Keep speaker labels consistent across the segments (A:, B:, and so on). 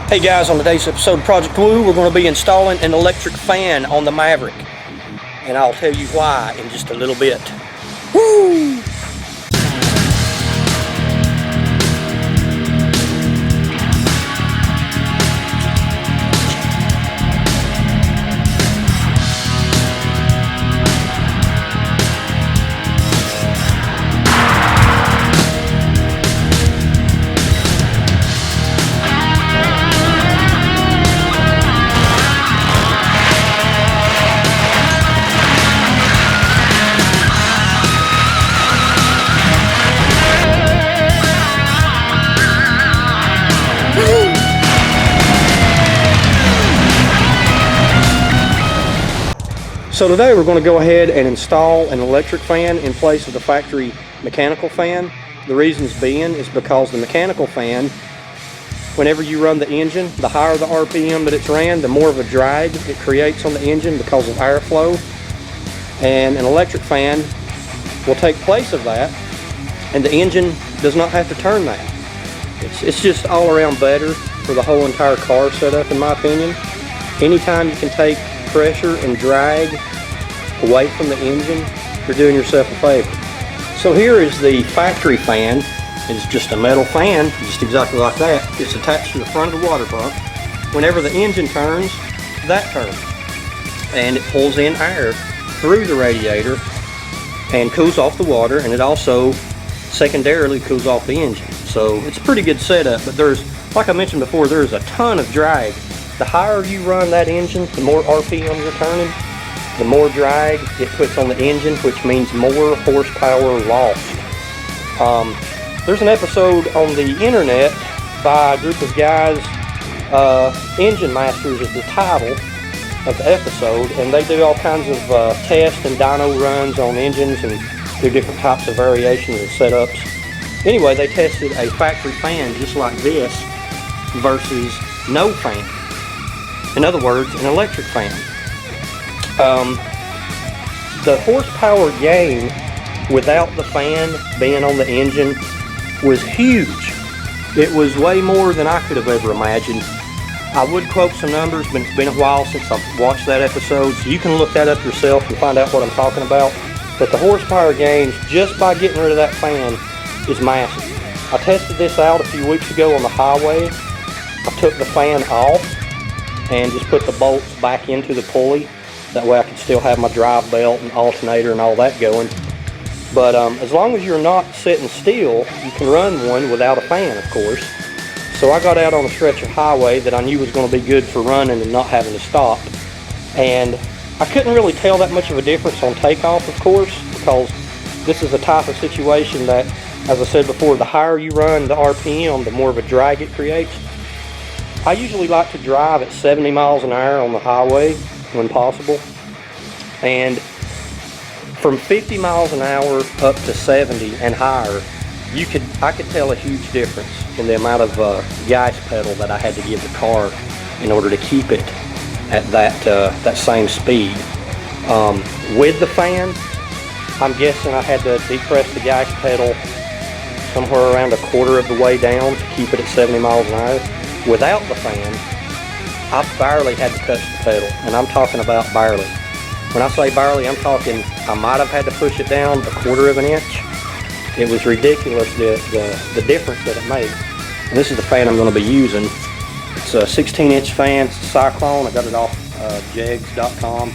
A: Hey guys, on today's episode of Project Woo, we're going to be installing an electric fan on the Maverick. And I'll tell you why in just a little bit. Woo! So today we're going to go ahead and install an electric fan in place of the factory mechanical fan. The reasons being is because the mechanical fan, whenever you run the engine, the higher the RPM that it's ran, the more of a drag it creates on the engine because of airflow. And an electric fan will take place of that, and the engine does not have to turn that. It's just all around better for the whole entire car setup, in my opinion. Anytime you can take pressure and drag away from the engine, you're doing yourself a favor. So here is the factory fan. It's just a metal fan, just exactly like that. It's attached to the front of the water pump. Whenever the engine turns, that turns. And it pulls in air through the radiator and cools off the water, and it also secondarily cools off the engine. So it's a pretty good setup, but there's, like I mentioned before, there's a ton of drag. The higher you run that engine, the more RPM you're turning, the more drag it puts on the engine, which means more horsepower lost. There's an episode on the internet by a group of guys, Engine Masters is the title of the episode, and they do all kinds of test and dyno runs on engines and do different types of variations and setups. Anyway, they tested a factory fan just like this versus no fan. In other words, an electric fan. The horsepower gain without the fan being on the engine was huge. It was way more than I could have ever imagined. I would quote some numbers, but it's been a while since I've watched that episode, so you can look that up yourself and find out what I'm talking about. But the horsepower gains just by getting rid of that fan is massive. I tested this out a few weeks ago on the highway. I took the fan off and just put the bolts back into the pulley. That way I could still have my drive belt and alternator and all that going. But as long as you're not sitting still, you can run one without a fan, of course. So I got out on a stretch of highway that I knew was going to be good for running and not having to stop. And I couldn't really tell that much of a difference on takeoff, of course, because this is the type of situation that, as I said before, the higher you run the RPM, the more of a drag it creates. I usually like to drive at 70 miles an hour on the highway when possible, and from 50 miles an hour up to 70 and higher, I could tell a huge difference in the amount of gas pedal that I had to give the car in order to keep it at that same speed. With the fan, I'm guessing I had to depress the gas pedal somewhere around a quarter of the way down to keep it at 70 miles an hour. Without the fan, I barely had to touch the pedal, and I'm talking about barely. When I say barely, I'm talking I might have had to push it down a quarter of an inch. It was ridiculous the difference that it made. And this is the fan I'm going to be using. It's a 16-inch fan. It's a Cyclone. I got it off jegs.com.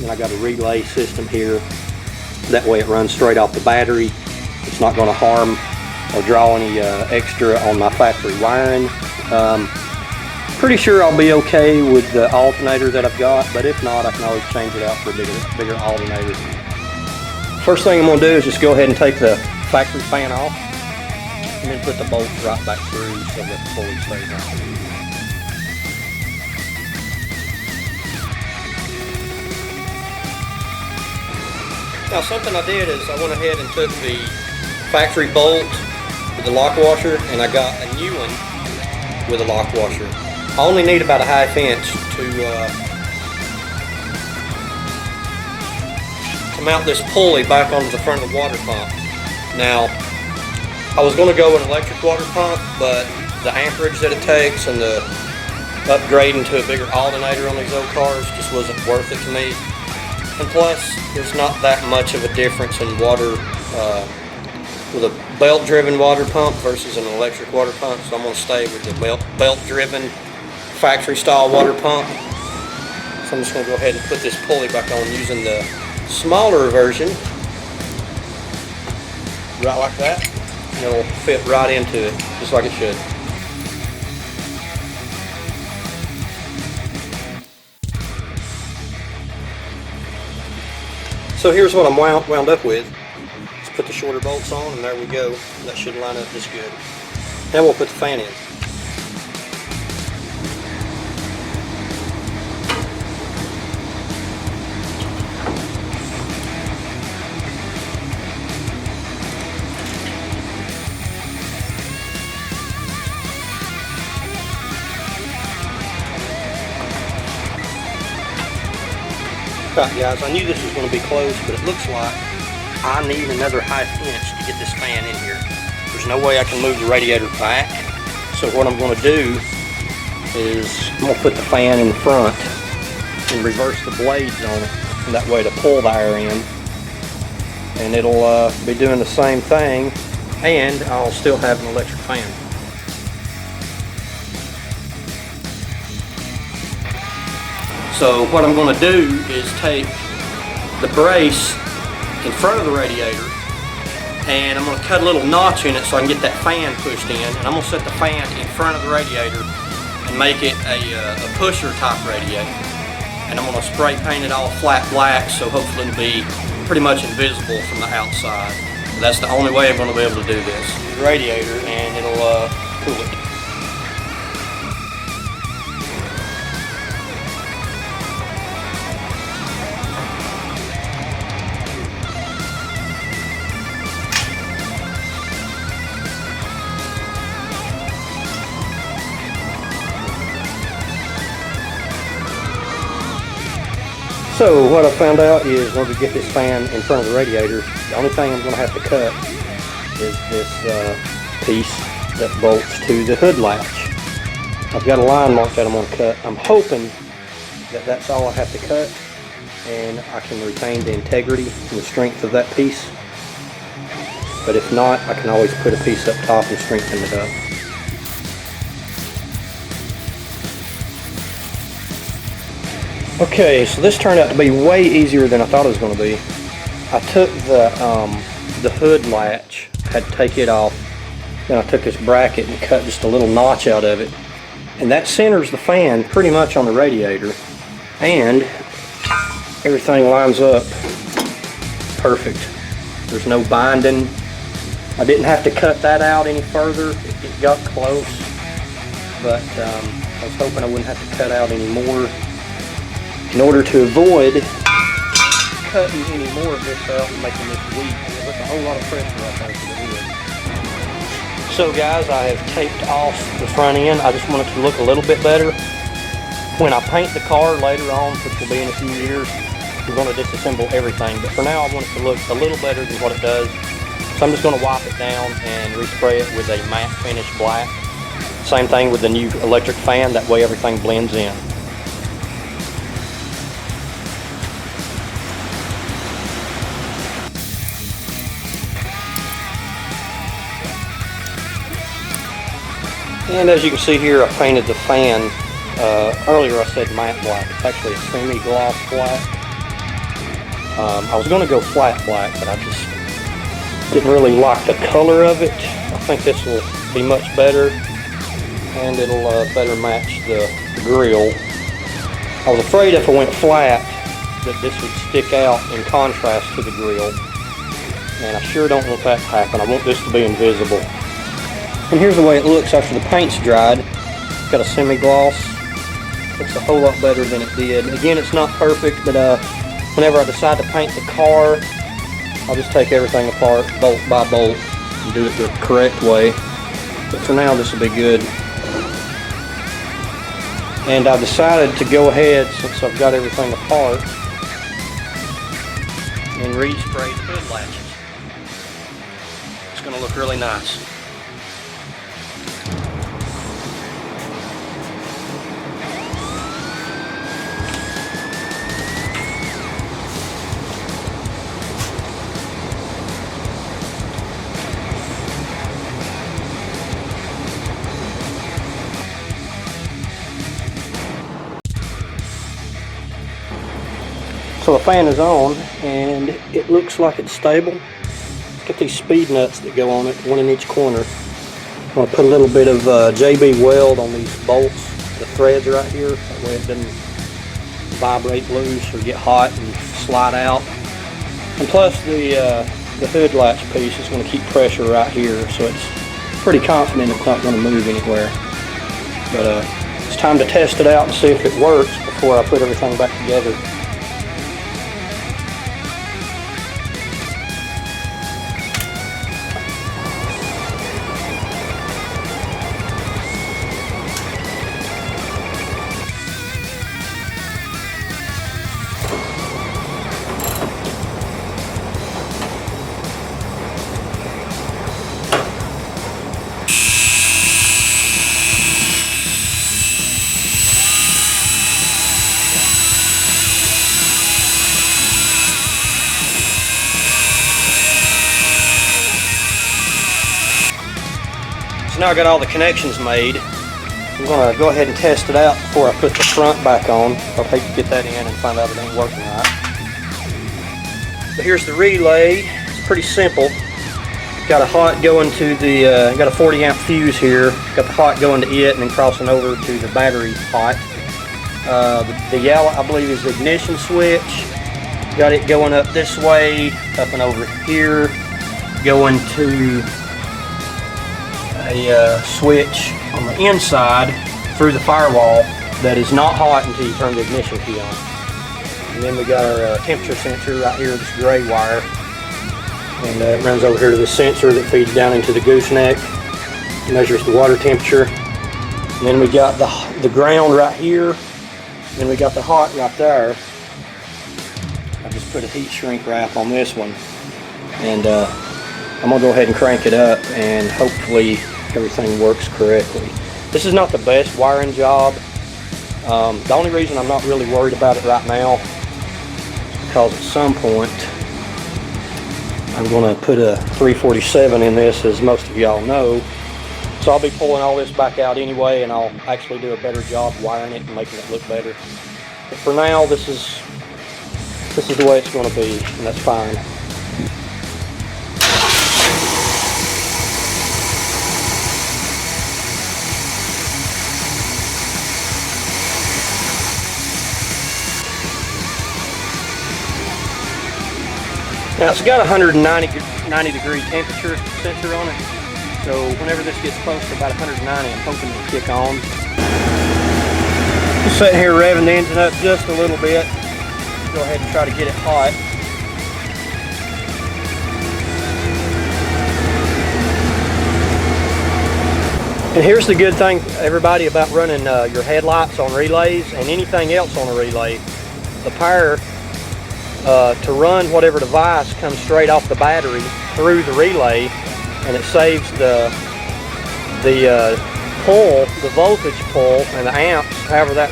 A: And I got a relay system here. That way it runs straight off the battery. It's not going to harm or draw any extra on my factory wiring. Pretty sure I'll be okay with the alternator that I've got, but if not, I can always change it out for a bigger alternator. First thing I'm going to do is just go ahead and take the factory fan off and then put the bolts right back through so that the pulley stays on. Now something I did is I went ahead and took the factory bolt with the lock washer, and I got a new one with a lock washer. I only need about a ½ inch to mount this pulley back onto the front of the water pump. Now, I was going to go with an electric water pump, but the amperage that it takes and the upgrading to a bigger alternator on these old cars just wasn't worth it to me. And plus, there's not that much of a difference in water with a belt-driven water pump versus an electric water pump, so I'm going to stay with the belt-driven factory-style water pump. So I'm just going to go ahead and put this pulley back on using the smaller version, right like that, and it'll fit right into it, just like it should. So here's what I'm wound up with. Let's put the shorter bolts on, and there we go. That should line up just good. Now we'll put the fan in. Right, guys, I knew this was going to be close, but it looks like I need another 1/2 inch to get this fan in here. There's no way I can move the radiator back, so what I'm going to do is I'm going to put the fan in front and reverse the blades on it, and that way to pull the air in, and it'll be doing the same thing, and I'll still have an electric fan. So what I'm going to do is take the brace in front of the radiator, and I'm going to cut a little notch in it so I can get that fan pushed in, and I'm going to set the fan in front of the radiator and make it a pusher type radiator. And I'm going to spray paint it all flat black, so hopefully it'll be pretty much invisible from the outside. That's the only way I'm going to be able to do this. The radiator, and it'll cool it. So what I found out is, in order to get this fan in front of the radiator, the only thing I'm going to have to cut is this piece that bolts to the hood latch. I've got a line mark that I'm going to cut. I'm hoping that that's all I have to cut, and I can retain the integrity and the strength of that piece. But if not, I can always put a piece up top and strengthen it up. Okay, so this turned out to be way easier than I thought it was going to be. I took the hood latch, had to take it off, then I took this bracket and cut just a little notch out of it, and that centers the fan pretty much on the radiator, and everything lines up perfect. There's no binding. I didn't have to cut that out any further. It got close, but I was hoping I wouldn't have to cut out any more, in order to avoid cutting any more of this out and making this weak. There's a whole lot of pressure right there to the hood. So guys, I have taped off the front end. I just want it to look a little bit better. When I paint the car later on, which will be in a few years, we're going to disassemble everything. But for now, I want it to look a little better than what it does. So I'm just going to wipe it down and respray it with a matte finish black. Same thing with the new electric fan. That way everything blends in. And as you can see here, I painted the fan, earlier I said matte black, it's actually a semi-gloss black. I was going to go flat black, but I just didn't really like the color of it. I think this will be much better, and it'll better match the grill. I was afraid if I went flat that this would stick out in contrast to the grill, and I sure don't want that to happen. I want this to be invisible. And here's the way it looks after the paint's dried. It's got a semi-gloss. Looks a whole lot better than it did. Again, it's not perfect, but whenever I decide to paint the car, I'll just take everything apart, bolt by bolt, and do it the correct way. But for now, this will be good. And I decided to go ahead, since I've got everything apart, and respray the hood latches. It's going to look really nice. So the fan is on and it looks like it's stable. It's got these speed nuts that go on it, one in each corner. I'm going to put a little bit of JB weld on these bolts, the threads right here, that way it doesn't vibrate loose or get hot and slide out. And plus the hood latch piece is going to keep pressure right here, so it's pretty confident it's not going to move anywhere. But it's time to test it out and see if it works before I put everything back together. So now I got all the connections made. I'm going to go ahead and test it out before I put the front back on. I'll hate to get that in and find out it ain't working right. But here's the relay. It's pretty simple. Got a hot going to the, got a 40 amp fuse here. Got the hot going to it and then crossing over to the battery hot. The yellow, I believe, is the ignition switch. Got it going up this way, up and over here. Going to a switch on the inside through the firewall that is not hot until you turn the ignition key on. And then we got our temperature sensor right here, this gray wire. And it runs over here to the sensor that feeds down into the gooseneck. Measures the water temperature. And then we got the ground right here. And then we got the hot right there. I just put a heat shrink wrap on this one. And I'm going to go ahead and crank it up and hopefully everything works correctly. This is not the best wiring job. The only reason I'm not really worried about it right now is because at some point I'm going to put a 347 in this, as most of y'all know. So I'll be pulling all this back out anyway, and I'll actually do a better job wiring it and making it look better. But for now, this is the way it's going to be, and that's fine. Now it's got a 190 degree temperature sensor on it, so whenever this gets close to about 190, I'm hoping it'll kick on. Just sitting here revving the engine up just a little bit. Go ahead and try to get it hot. And here's the good thing, everybody, about running your headlights on relays and anything else on a relay. The power to run whatever device comes straight off the battery through the relay, and it saves the pull, the voltage pull, and the amps, however that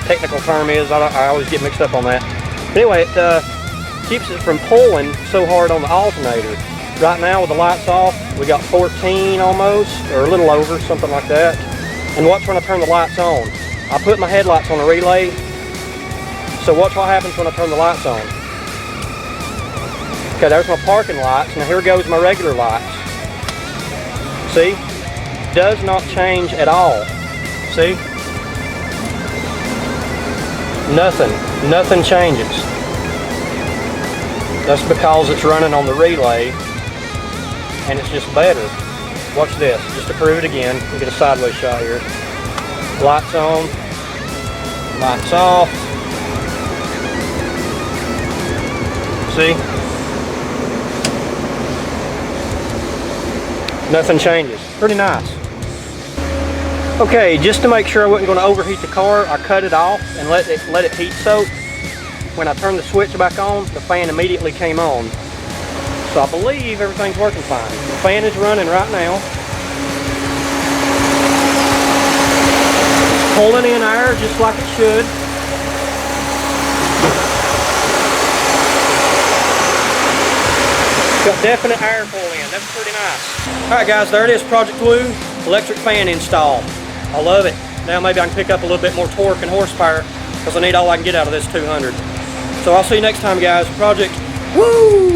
A: technical term is. I always get mixed up on that. But anyway, it keeps it from pulling so hard on the alternator. Right now with the lights off, we got 14 almost, or a little over, something like that. And watch when I turn the lights on. I put my headlights on a relay, so watch what happens when I turn the lights on. Okay, there's my parking lights. Now here goes my regular lights. See? Does not change at all. See? Nothing changes. That's because it's running on the relay and it's just better. Watch this, just to prove it again. We'll get a sideways shot here. Lights on, lights off. See? Nothing changes. Pretty nice. Okay, just to make sure I wasn't going to overheat the car, I cut it off and let it heat soak. When I turned the switch back on, the fan immediately came on. So I believe everything's working fine. The fan is running right now. It's pulling in air just like it should. Got definite air pull in. That's pretty nice. Alright guys, there it is, Project Woooo electric fan install. I love it. Now maybe I can pick up a little bit more torque and horsepower because I need all I can get out of this 200. So I'll see you next time, guys. Project Woo!